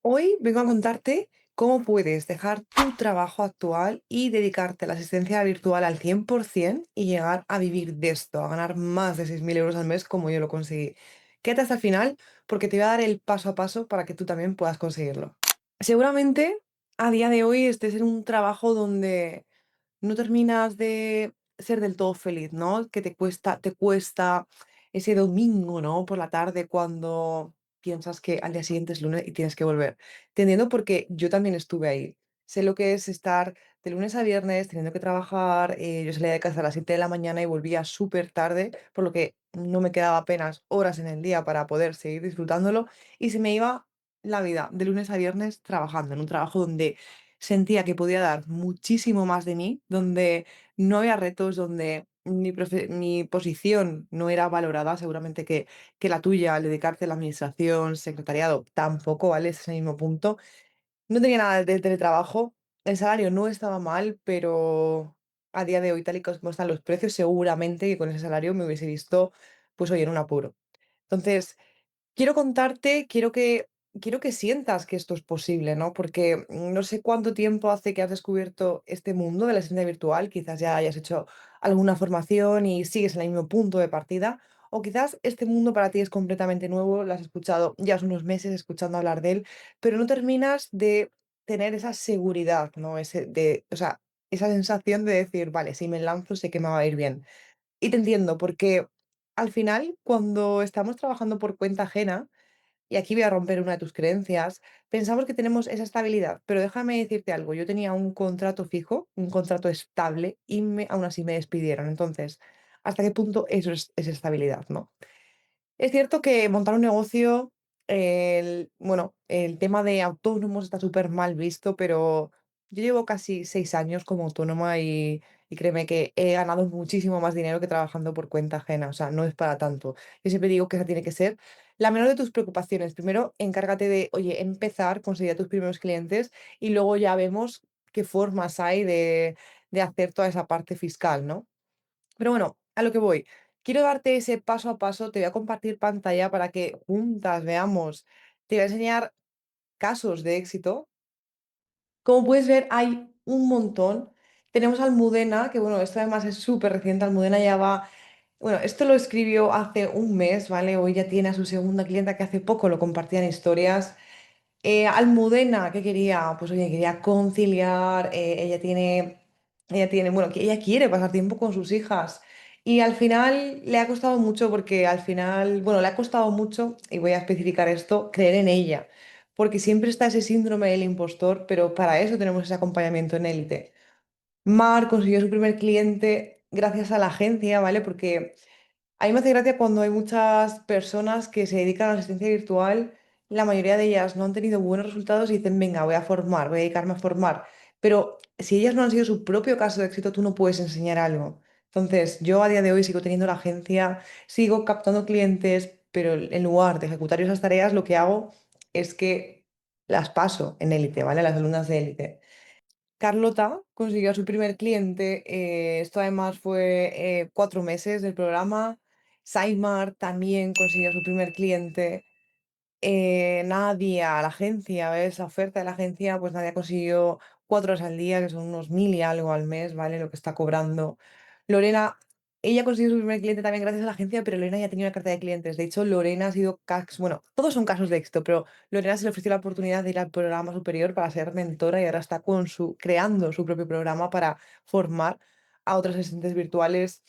Hoy vengo a contarte cómo puedes dejar tu trabajo actual y dedicarte a la asistencia virtual al 100% y llegar a vivir de esto, a ganar más de 6.000 euros al mes como yo lo conseguí. Quédate hasta el final porque te voy a dar el paso a paso para que tú también puedas conseguirlo. Seguramente a día de hoy estés en un trabajo donde no terminas de ser del todo feliz, ¿no? Que te cuesta ese domingo, ¿no? Por la tarde cuando piensas que al día siguiente es lunes y tienes que volver. Te entiendo porque yo también estuve ahí. Sé lo que es estar de lunes a viernes teniendo que trabajar. Yo salía de casa a las 7 de la mañana y volvía súper tarde, por lo que no me quedaba apenas horas en el día para poder seguir disfrutándolo. Y se me iba la vida de lunes a viernes trabajando en un trabajo donde sentía que podía dar muchísimo más de mí, donde no había retos, donde mi posición no era valorada, seguramente que la tuya, al dedicarte a la administración, secretariado, tampoco vale ese mismo punto. No tenía nada de teletrabajo, el salario no estaba mal, pero a día de hoy, tal y como están los precios, seguramente que con ese salario me hubiese visto, pues oye, en un apuro. Entonces, quiero contarte, quiero que sientas que esto es posible, ¿no? Porque no sé cuánto tiempo hace que has descubierto este mundo de la asistencia virtual, quizás ya hayas hecho alguna formación y sigues en el mismo punto de partida, o quizás este mundo para ti es completamente nuevo, lo has escuchado ya hace unos meses escuchando hablar de él, pero no terminas de tener esa seguridad, ¿no? O sea, esa sensación de decir, vale, si me lanzo sé que me va a ir bien. Y te entiendo, porque al final, cuando estamos trabajando por cuenta ajena, y aquí voy a romper una de tus creencias, pensamos que tenemos esa estabilidad, pero déjame decirte algo, yo tenía un contrato fijo, un contrato estable y aún así me despidieron. Entonces, ¿hasta qué punto eso es estabilidad, no? Es cierto que montar un negocio, bueno, el tema de autónomos está súper mal visto, pero yo llevo casi 6 años como autónoma y créeme que he ganado muchísimo más dinero que trabajando por cuenta ajena, o sea, no es para tanto. Yo siempre digo que esa tiene que ser la menor de tus preocupaciones. Primero, encárgate de, oye, empezar, conseguir a tus primeros clientes y luego ya vemos qué formas hay de hacer toda esa parte fiscal, ¿no? Pero bueno, a lo que voy. Quiero darte ese paso a paso, te voy a compartir pantalla para que juntas veamos. Te voy a enseñar casos de éxito. Como puedes ver, hay un montón. Tenemos Almudena, que bueno, esto además es súper reciente. Almudena ya va, bueno, esto lo escribió hace un mes, ¿vale? Hoy ya tiene a su segunda clienta que hace poco lo compartía en historias. Almudena, ¿qué quería? Pues oye, quería conciliar, bueno, que ella quiere pasar tiempo con sus hijas. Y al final le ha costado mucho porque al final, bueno, le ha costado mucho, y voy a especificar esto, creer en ella. Porque siempre está ese síndrome del impostor, pero para eso tenemos ese acompañamiento en élite. Mar consiguió su primer cliente gracias a la agencia, ¿vale? Porque a mí me hace gracia cuando hay muchas personas que se dedican a la asistencia virtual, la mayoría de ellas no han tenido buenos resultados y dicen, venga, voy a formar, voy a dedicarme a formar. Pero si ellas no han sido su propio caso de éxito, tú no puedes enseñar algo. Entonces, yo a día de hoy sigo teniendo la agencia, sigo captando clientes, pero en lugar de ejecutar esas tareas, lo que hago es que las paso en élite, ¿vale? Las alumnas de élite. Carlota consiguió a su primer cliente, esto además fue 4 meses del programa. Saimar también consiguió a su primer cliente. Nadia, la agencia, ¿ves? La oferta de la agencia, pues Nadia consiguió 4 horas al día, que son unos 1.000 y algo al mes, ¿vale? Lo que está cobrando. Lorena, ella consiguió su primer cliente también gracias a la agencia, pero Lorena ya tenía una carta de clientes. De hecho, Lorena ha sido, bueno, todos son casos de éxito, pero Lorena se le ofreció la oportunidad de ir al programa superior para ser mentora y ahora está creando su propio programa para formar a otros asistentes virtuales.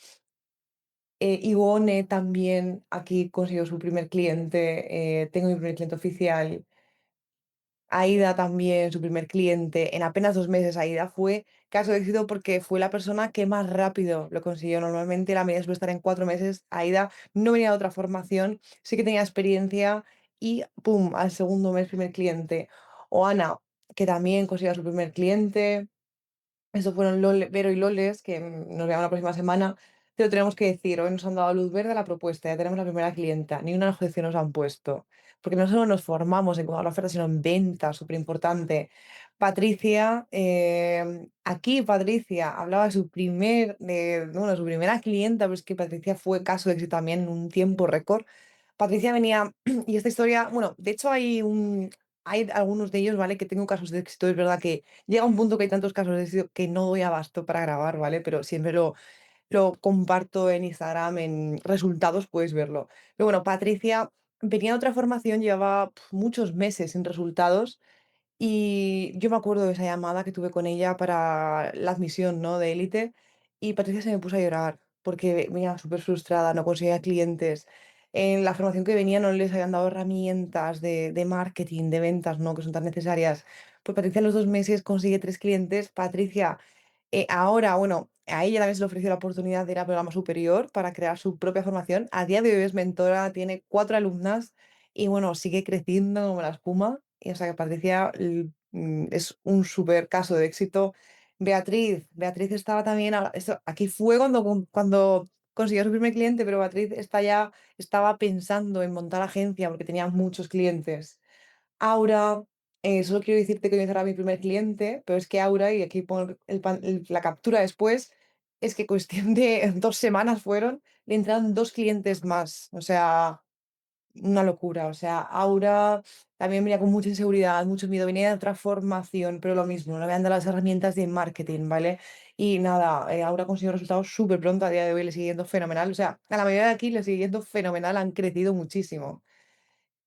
Ivone también aquí consiguió su primer cliente, tengo mi primer cliente oficial. Aida también, su primer cliente, en apenas 2 meses. Aida fue caso de éxito porque fue la persona que más rápido lo consiguió. Normalmente la media suele estar en 4 meses. Aida no venía de otra formación, sí que tenía experiencia y ¡pum! Al segundo mes, primer cliente. O Ana, que también consiguió su primer cliente. Estos fueron Vero y Loles, que nos veamos la próxima semana. Pero tenemos que decir, hoy nos han dado luz verde a la propuesta, ya tenemos la primera clienta, ni una objeción nos han puesto. Porque no solo nos formamos en cuanto a la oferta, sino en venta, súper importante. Patricia, aquí Patricia hablaba de bueno, su primera clienta, pero es que Patricia fue caso de éxito también en un tiempo récord. Patricia venía, y esta historia, bueno, de hecho hay algunos de ellos, ¿vale? Que tengo casos de éxito. Es verdad que llega un punto que hay tantos casos de éxito que no doy abasto para grabar, ¿vale? Pero siempre lo comparto en Instagram, en resultados puedes verlo. Pero bueno, Patricia venía de otra formación, llevaba muchos meses sin resultados y yo me acuerdo de esa llamada que tuve con ella para la admisión, ¿no? De élite y Patricia se me puso a llorar porque venía súper frustrada, no conseguía clientes. En la formación que venía no les habían dado herramientas de marketing, de ventas, ¿no? Que son tan necesarias. Pues Patricia en los 2 meses consigue 3 clientes. Patricia ahora, bueno, a ella también se le ofreció la oportunidad de ir a programa superior para crear su propia formación. A día de hoy es mentora, tiene 4 alumnas y bueno, sigue creciendo como la espuma. Y o sea que Patricia es un súper caso de éxito. Beatriz estaba también, aquí fue cuando consiguió su primer cliente, pero Beatriz estaba pensando en montar agencia porque tenía muchos clientes. Aura, solo quiero decirte que hoy será mi primer cliente, pero es que Aura, y aquí pongo la captura después, es que cuestión de 2 semanas fueron, le entraron 2 clientes más. O sea, una locura. O sea, Aura también venía con mucha inseguridad, mucho miedo, venía de otra formación, pero lo mismo, no le habían dado las herramientas de marketing, ¿vale? Y nada, Aura consiguió resultados súper pronto, a día de hoy le sigue yendo fenomenal. O sea, a la mayoría de aquí le sigue yendo fenomenal, han crecido muchísimo.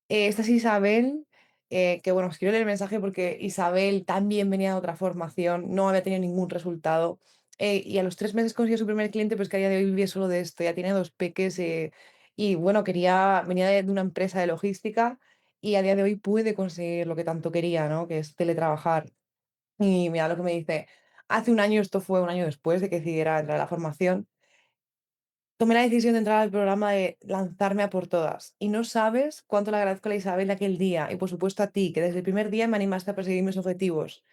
Esta es Isabel, que bueno, os quiero leer el mensaje porque Isabel también venía de otra formación, no había tenido ningún resultado. Y a los 3 meses consiguió su primer cliente, pues que a día de hoy vive solo de esto, ya tiene 2 peques y bueno, venía de una empresa de logística y a día de hoy puede conseguir lo que tanto quería, ¿no? Que es teletrabajar. Y mira lo que me dice, hace un año, esto fue un año después de que decidiera entrar a la formación, tomé la decisión de entrar al programa de lanzarme a por todas. Y no sabes cuánto le agradezco a la Isabel de aquel día. Y por supuesto a ti, que desde el primer día me animaste a perseguir mis objetivos.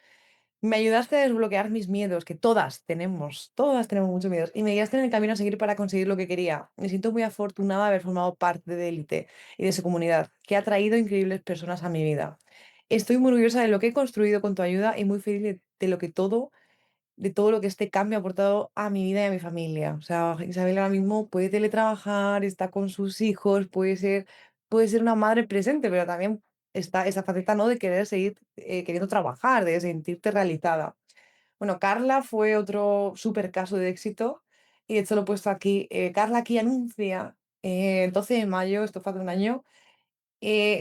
Me ayudaste a desbloquear mis miedos, que todas tenemos muchos miedos. Y me guiaste en el camino a seguir para conseguir lo que quería. Me siento muy afortunada de haber formado parte de Élite y de su comunidad, que ha traído increíbles personas a mi vida. Estoy muy orgullosa de lo que he construido con tu ayuda y muy feliz de todo lo que este cambio ha aportado a mi vida y a mi familia. O sea, Isabel ahora mismo puede teletrabajar, está con sus hijos, puede ser una madre presente, pero también está esa faceta, ¿no? De querer seguir queriendo trabajar, de sentirte realizada. Bueno, Carla fue otro súper caso de éxito y de hecho lo he puesto aquí. Carla aquí anuncia el 12 de mayo, esto fue hace un año,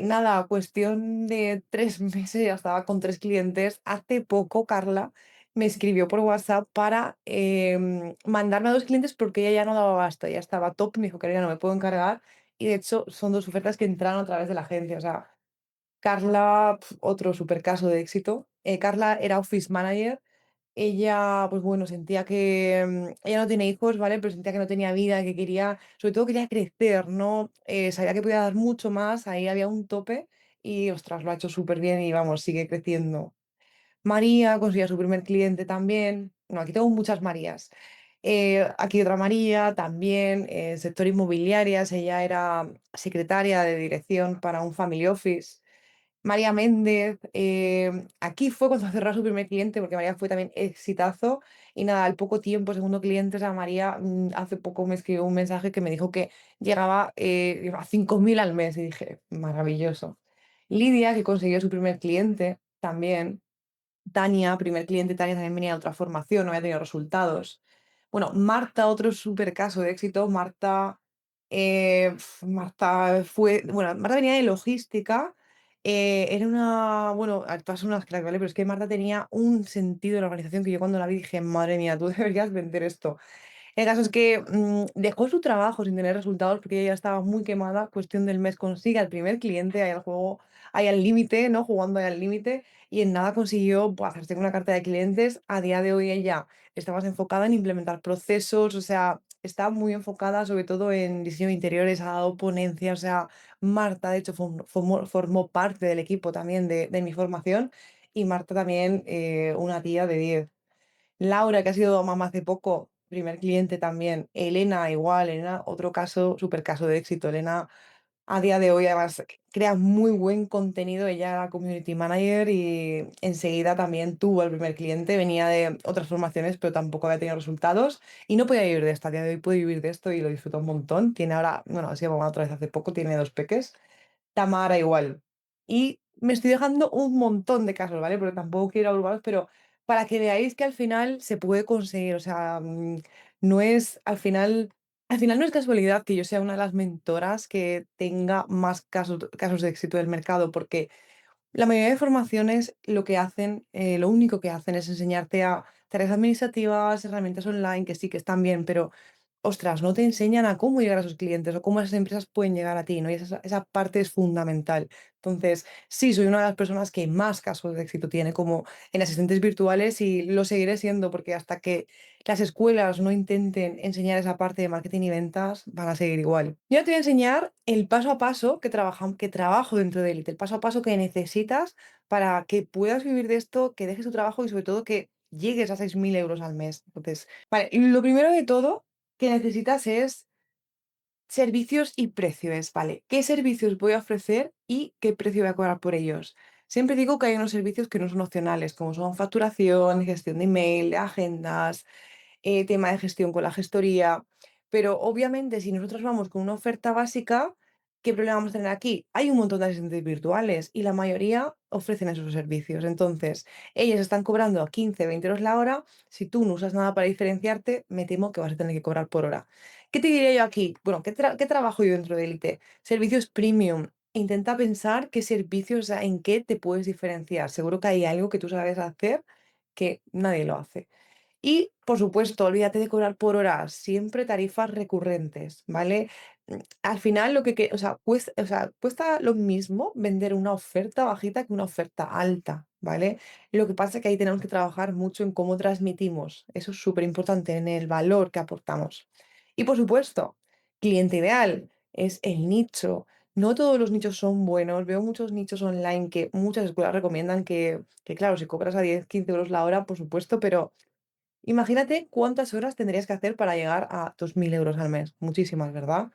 nada, cuestión de 3 meses ya estaba con 3 clientes. Hace poco Carla me escribió por WhatsApp para mandarme a 2 clientes porque ella ya no daba basta, ya estaba top, me dijo que ya no me puedo encargar y de hecho son 2 ofertas que entraron a través de la agencia. O sea, Carla, otro super caso de éxito. Carla era office manager. Ella, pues bueno, sentía que ella no tiene hijos, ¿vale? Pero sentía que no tenía vida, que quería, sobre todo quería crecer, ¿no? Sabía que podía dar mucho más, ahí había un tope y, ostras, lo ha hecho súper bien y vamos, sigue creciendo. María consiguió su primer cliente también. Bueno, aquí tengo muchas Marías. Aquí otra María también, sector inmobiliarias. Ella era secretaria de dirección para un family office. María Méndez, aquí fue cuando cerró su primer cliente, porque María fue también exitazo. Y nada, al poco tiempo, segundo cliente, o sea, María hace poco me escribió un mensaje que me dijo que llegaba a 5.000 al mes. Y dije, maravilloso. Lidia, que consiguió su primer cliente también. Tania, primer cliente, Tania también venía de otra formación, no había tenido resultados. Bueno, Marta, otro súper caso de éxito. Marta venía de logística. Era una, bueno, todas son unas crack, ¿vale? Pero es que Marta tenía un sentido de la organización que yo cuando la vi dije, madre mía, tú deberías vender esto. El caso es que dejó su trabajo sin tener resultados porque ella ya estaba muy quemada. Cuestión del mes consigue al primer cliente, ahí al juego, ahí al límite, ¿no? Jugando ahí al límite. Y en nada consiguió pues, hacerse con una carta de clientes. A día de hoy ella está más enfocada en implementar procesos, o sea, está muy enfocada sobre todo en diseño de interiores, ha dado ponencias. O sea, Marta, de hecho, formó parte del equipo también de mi formación. Y Marta también, una tía de 10. Laura, que ha sido mamá hace poco, primer cliente también. Elena, igual, Elena, otro caso, súper caso de éxito. Elena, a día de hoy, además, crea muy buen contenido. Ella era community manager y enseguida también tuvo el primer cliente. Venía de otras formaciones, pero tampoco había tenido resultados y no podía vivir de esto. A día de hoy puede vivir de esto y lo disfruta un montón. Tiene ahora, bueno, ha sido mamá otra vez hace poco, tiene 2 peques. Tamara, igual. Y me estoy dejando un montón de casos, ¿vale? Porque tampoco quiero abrumaros, pero para que veáis que al final se puede conseguir, o sea, no es al final no es casualidad que yo sea una de las mentoras que tenga más casos de éxito del mercado, porque la mayoría de formaciones lo que hacen, lo único que hacen es enseñarte a tareas administrativas, herramientas online, que sí que están bien, pero ostras, no te enseñan a cómo llegar a sus clientes o cómo esas empresas pueden llegar a ti, ¿no? Y esa parte es fundamental. Entonces, sí, soy una de las personas que más casos de éxito tiene como en asistentes virtuales y lo seguiré siendo porque hasta que las escuelas no intenten enseñar esa parte de marketing y ventas, van a seguir igual. Yo te voy a enseñar el paso a paso que trabajo dentro de Elite, el paso a paso que necesitas para que puedas vivir de esto, que dejes tu trabajo y sobre todo que llegues a 6.000 euros al mes. Entonces, vale, y lo primero de todo que necesitas es servicios y precios, ¿vale? ¿Qué servicios voy a ofrecer y qué precio voy a cobrar por ellos? Siempre digo que hay unos servicios que no son opcionales, como son facturación, gestión de email, agendas, tema de gestión con la gestoría. Pero obviamente, si nosotros vamos con una oferta básica, ¿qué problema vamos a tener aquí? Hay un montón de asistentes virtuales y la mayoría ofrecen esos servicios. Entonces, ellas están cobrando a 15, 20 euros la hora. Si tú no usas nada para diferenciarte, me temo que vas a tener que cobrar por hora. ¿Qué te diría yo aquí? Bueno, ¿qué trabajo yo dentro de Elite? Servicios premium. Intenta pensar qué servicios, o sea, en qué te puedes diferenciar. Seguro que hay algo que tú sabes hacer que nadie lo hace. Y, por supuesto, olvídate de cobrar por horas, siempre tarifas recurrentes, ¿vale? Al final o sea, cuesta lo mismo vender una oferta bajita que una oferta alta, ¿vale? Lo que pasa es que ahí tenemos que trabajar mucho en cómo transmitimos, eso es súper importante, en el valor que aportamos. Y, por supuesto, cliente ideal es el nicho. No todos los nichos son buenos. Veo muchos nichos online que muchas escuelas recomiendan que claro, si cobras a 10, 15 euros la hora, por supuesto, pero imagínate cuántas horas tendrías que hacer para llegar a 2.000 euros al mes. Muchísimas, ¿verdad?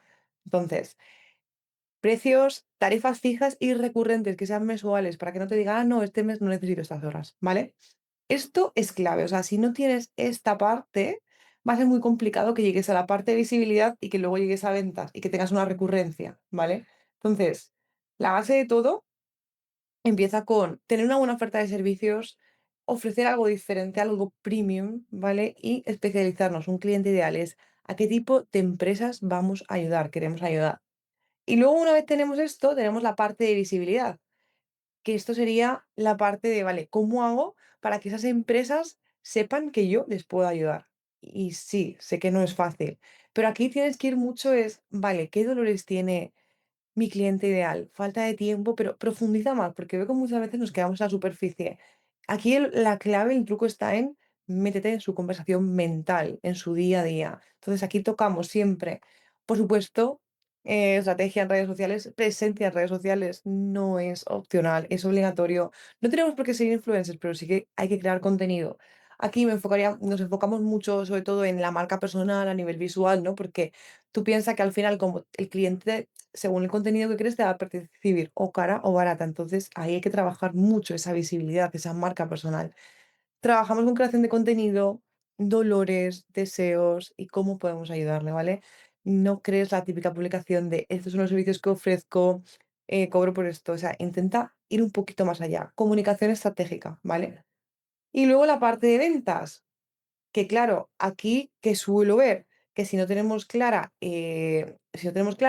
Entonces, precios, tarifas fijas y recurrentes que sean mensuales para que no te diga, ah, no, este mes no necesito estas horas, ¿vale? Esto es clave. O sea, si no tienes esta parte, va a ser muy complicado que llegues a la parte de visibilidad y que luego llegues a ventas y que tengas una recurrencia, ¿vale? Entonces, la base de todo empieza con tener una buena oferta de servicios, ofrecer algo diferente, algo premium, ¿vale? Y especializarnos. Un cliente ideal es a qué tipo de empresas vamos a ayudar, queremos ayudar. Y luego una vez tenemos esto, tenemos la parte de visibilidad, que esto sería la parte de, vale, ¿cómo hago para que esas empresas sepan que yo les puedo ayudar? Y sí, sé que no es fácil, pero aquí tienes que ir mucho es, vale, ¿qué dolores tiene mi cliente ideal? Falta de tiempo, pero profundiza más, porque veo que muchas veces nos quedamos en la superficie. Aquí la clave, el truco está en métete en su conversación mental, en su día a día. Entonces aquí tocamos siempre, por supuesto, estrategia en redes sociales, presencia en redes sociales no es opcional, es obligatorio. No tenemos por qué ser influencers, pero sí que hay que crear contenido. Aquí nos enfocamos mucho, sobre todo en la marca personal a nivel visual, ¿no? Porque tú piensas que al final, como el cliente según el contenido que crees, te va a percibir o cara o barata. Entonces, ahí hay que trabajar mucho esa visibilidad, esa marca personal. Trabajamos con creación de contenido, dolores, deseos y cómo podemos ayudarle, ¿vale? No crees la típica publicación de estos son los servicios que ofrezco, cobro por esto. O sea, intenta ir un poquito más allá. Comunicación estratégica, ¿vale? Y luego la parte de ventas. Que claro, aquí, que suelo ver? Que si no tenemos clara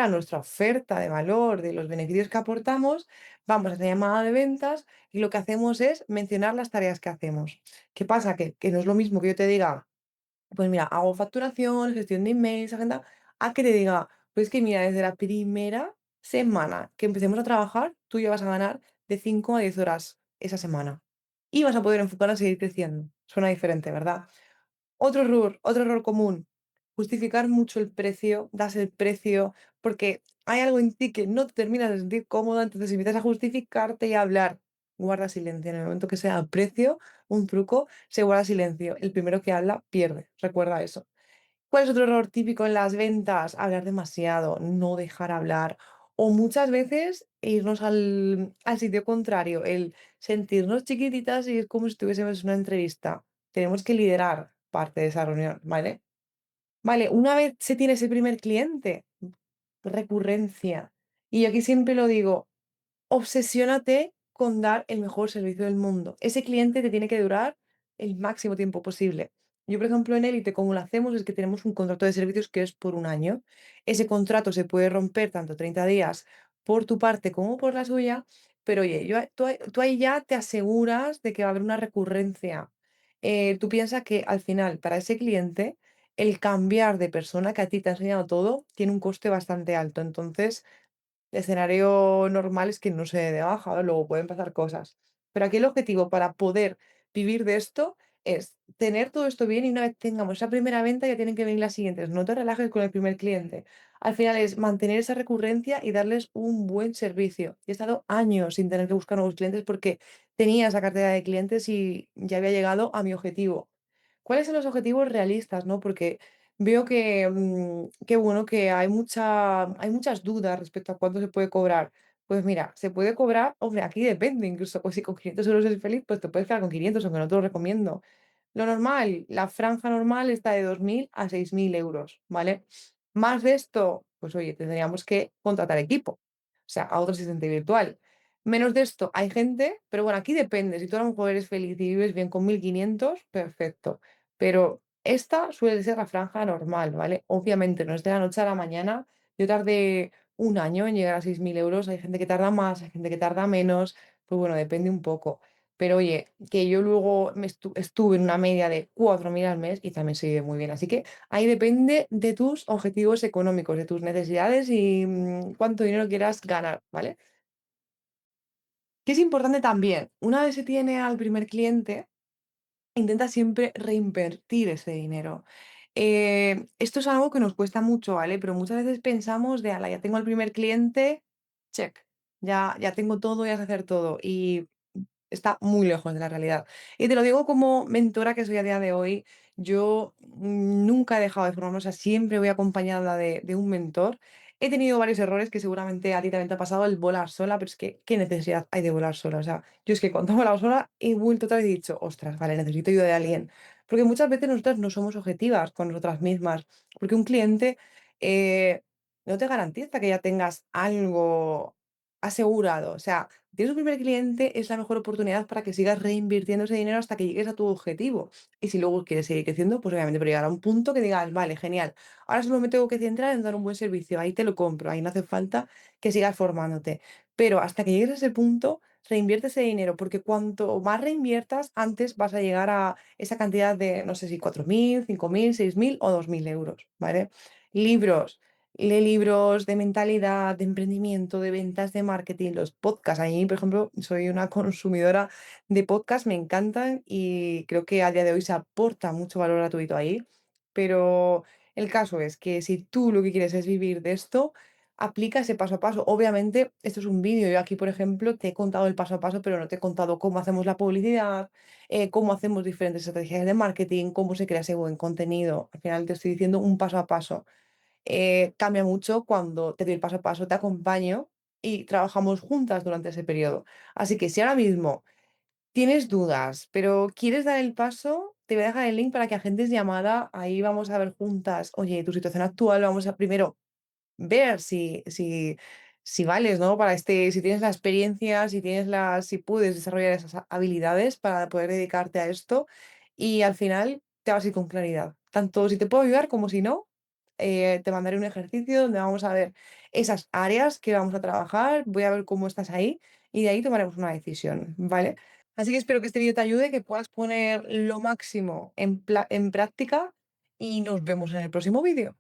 nuestra oferta de valor, de los beneficios que aportamos, vamos a esa llamada de ventas y lo que hacemos es mencionar las tareas que hacemos. ¿Qué pasa? Que no es lo mismo que yo te diga, pues mira, hago facturación, gestión de emails, agenda, a que te diga, pues que mira, desde la primera semana que empecemos a trabajar, tú ya vas a ganar de 5 a 10 horas esa semana. Y vas a poder enfocar a seguir creciendo. Suena diferente, ¿verdad? Otro error común, justificar mucho el precio, das el precio, porque hay algo en ti que no te terminas de sentir cómoda, entonces empiezas a justificarte y a hablar. Guarda silencio. En el momento que sea precio, un truco, se guarda silencio. El primero que habla pierde. Recuerda eso. ¿Cuál es otro error típico en las ventas? Hablar demasiado, no dejar hablar. O muchas veces irnos al sitio contrario, el sentirnos chiquititas y es como si estuviésemos en una entrevista. Tenemos que liderar parte de esa reunión, ¿vale? Vale, una vez se tiene ese primer cliente, recurrencia. Y yo aquí siempre lo digo, obsesiónate con dar el mejor servicio del mundo. Ese cliente te tiene que durar el máximo tiempo posible. Yo, por ejemplo, en Élite, como lo hacemos es que tenemos un contrato de servicios que es por un año. Ese contrato se puede romper tanto 30 días por tu parte como por la suya, pero oye, tú ahí ya te aseguras de que va a haber una recurrencia. Tú piensas que al final, para ese cliente, el cambiar de persona que a ti te ha enseñado todo tiene un coste bastante alto. Entonces, el escenario normal es que no se dé de baja, luego pueden pasar cosas. Pero aquí el objetivo para poder vivir de esto es tener todo esto bien y una vez tengamos esa primera venta ya tienen que venir las siguientes. No te relajes con el primer cliente. Al final es mantener esa recurrencia y darles un buen servicio. Y he estado años sin tener que buscar nuevos clientes porque tenía esa cartera de clientes y ya había llegado a mi objetivo. ¿Cuáles son los objetivos realistas, no? Porque veo que bueno, que hay muchas dudas respecto a cuánto se puede cobrar. Pues mira, se puede cobrar, hombre, aquí depende, incluso pues si con 500 euros eres feliz, pues te puedes quedar con 500, aunque no te lo recomiendo. Lo normal, la franja normal está de 2.000 a 6.000 euros, ¿vale? Más de esto, pues oye, tendríamos que contratar equipo, o sea, a otro asistente virtual. Menos de esto, hay gente, pero bueno, aquí depende. Si tú a lo mejor eres feliz y vives bien con 1.500, perfecto. Pero esta suele ser la franja normal, ¿vale? Obviamente no es de la noche a la mañana. Yo tardé un año en llegar a 6.000 euros. Hay gente que tarda más, hay gente que tarda menos. Pues bueno, depende un poco. Pero oye, que yo luego estuve en una media de 4.000 al mes y también se vive muy bien. Así que ahí depende de tus objetivos económicos, de tus necesidades y cuánto dinero quieras ganar, ¿vale? Que es importante también, una vez se tiene al primer cliente, intenta siempre reinvertir ese dinero. Esto es algo que nos cuesta mucho, ¿vale? Pero muchas veces pensamos de, ala, ya tengo el primer cliente, check, ya tengo todo, ya sé hacer todo. Y está muy lejos de la realidad. Y te lo digo como mentora que soy a día de hoy, yo nunca he dejado de formarme, o sea, siempre voy acompañada de un mentor. He tenido varios errores que seguramente a ti también te ha pasado el volar sola, pero es que, ¿qué necesidad hay de volar sola? O sea, yo es que cuando he volado sola he vuelto otra vez y he dicho, ostras, vale, necesito ayuda de alguien. Porque muchas veces nosotras no somos objetivas con nosotras mismas, porque un cliente eh, no te garantiza que ya tengas algo asegurado. O sea, tienes un primer cliente, es la mejor oportunidad para que sigas reinvirtiendo ese dinero hasta que llegues a tu objetivo. Y si luego quieres seguir creciendo, pues obviamente, pero llegar a un punto que digas, vale, genial, ahora solo me tengo que centrar en dar un buen servicio, ahí te lo compro, ahí no hace falta que sigas formándote. Pero hasta que llegues a ese punto, reinvierte ese dinero, porque cuanto más reinviertas, antes vas a llegar a esa cantidad de, no sé si 4.000, 5.000, 6.000 o 2.000 euros, ¿vale? Libros. Lee libros de mentalidad, de emprendimiento, de ventas, de marketing, los podcasts. A mí, por ejemplo, soy una consumidora de podcasts, me encantan y creo que a día de hoy se aporta mucho valor gratuito ahí. Pero el caso es que si tú lo que quieres es vivir de esto, aplica ese paso a paso. Obviamente, esto es un vídeo. Yo aquí, por ejemplo, te he contado el paso a paso, pero no te he contado cómo hacemos la publicidad, cómo hacemos diferentes estrategias de marketing, cómo se crea ese buen contenido. Al final te estoy diciendo un paso a paso. Cambia mucho cuando te doy el paso a paso, te acompaño y trabajamos juntas durante ese periodo. Así que si ahora mismo tienes dudas, pero quieres dar el paso, te voy a dejar el link para que agendes llamada. Ahí vamos a ver juntas, oye, tu situación actual, vamos a primero ver si vales, ¿no? Para si tienes la experiencia, si puedes desarrollar esas habilidades para poder dedicarte a esto y al final te vas a ir con claridad. Tanto si te puedo ayudar como si no, te mandaré un ejercicio donde vamos a ver esas áreas que vamos a trabajar, voy a ver cómo estás ahí y de ahí tomaremos una decisión, ¿vale? Así que espero que este vídeo te ayude, que puedas poner lo máximo en práctica y nos vemos en el próximo vídeo.